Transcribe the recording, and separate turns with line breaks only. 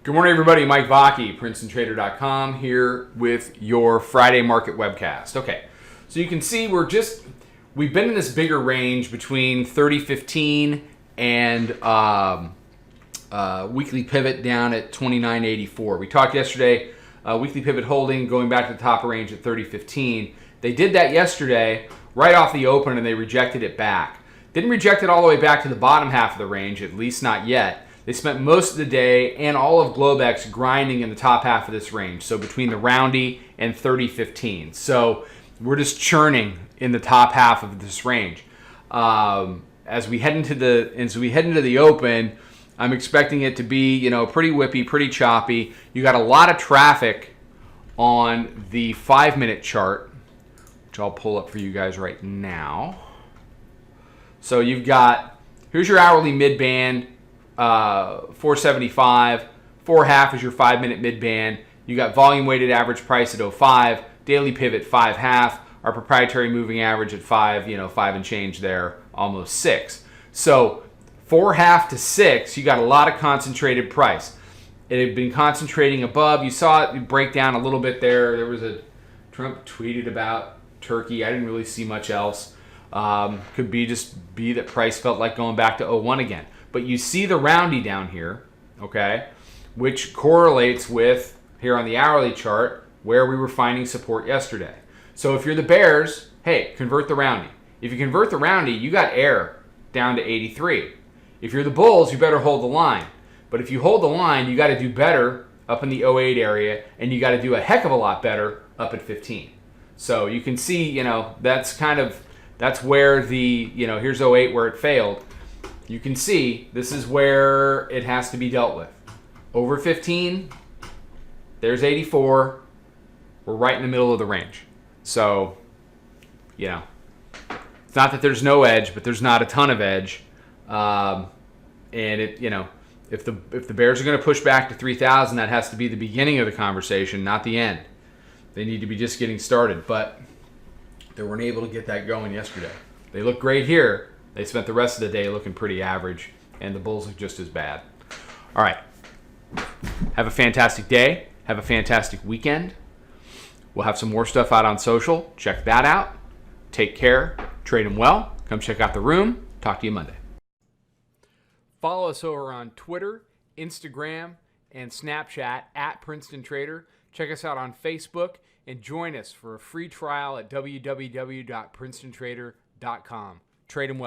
Good morning, everybody. Mike Vacchi, Princetontrader.com, here with your Friday market webcast. Okay, so you can see we've been in this bigger range between 30.15 and weekly pivot down at 29.84. We talked yesterday, weekly pivot holding, going back to the top of range at 30.15. They did that yesterday right off the open and they rejected it back. Didn't reject it all the way back to the bottom half of the range, at least not yet. They spent most of the day and all of Globex grinding in the top half of this range, so between the roundy and 30.15. So we're just churning in the top half of this range. As we head into the open, I'm expecting it to be, pretty whippy, pretty choppy. You got a lot of traffic on the 5-minute chart, which I'll pull up for you guys right now. So here's your hourly mid band. 475, 4.5 is your 5-minute mid band. You got volume weighted average price at 05, daily pivot 5.5, our proprietary moving average at 5, 5 and change there, almost 6. So 4.5 to 6, you got a lot of concentrated price. It had been concentrating above. You saw it break down a little bit there. There was Trump tweeted about Turkey. I didn't really see much else. Could be that price felt like going back to 01 again. But you see the roundy down here, okay, which correlates with, here on the hourly chart, where we were finding support yesterday. So if you're the bears, hey, convert the roundy. If you convert the roundy, you got air down to 83. If you're the bulls, you better hold the line. But if you hold the line, you got to do better up in the 08 area, and you got to do a heck of a lot better up at 15. So you can see, that's where here's 08 where it failed. You can see this is where it has to be dealt with. Over 15, there's 84. We're right in the middle of the range. So, it's not that there's no edge, but there's not a ton of edge. And if the Bears are going to push back to 3,000, that has to be the beginning of the conversation, not the end. They need to be just getting started, but they weren't able to get that going yesterday. They look great here. They spent the rest of the day looking pretty average, and the bulls look just as bad. All right. Have a fantastic day. Have a fantastic weekend. We'll have some more stuff out on social. Check that out. Take care. Trade them well. Come check out the room. Talk to you Monday. Follow us over on Twitter, Instagram, and Snapchat at Princeton Trader. Check us out on Facebook and join us for a free trial at www.princetontrader.com. Trade them well.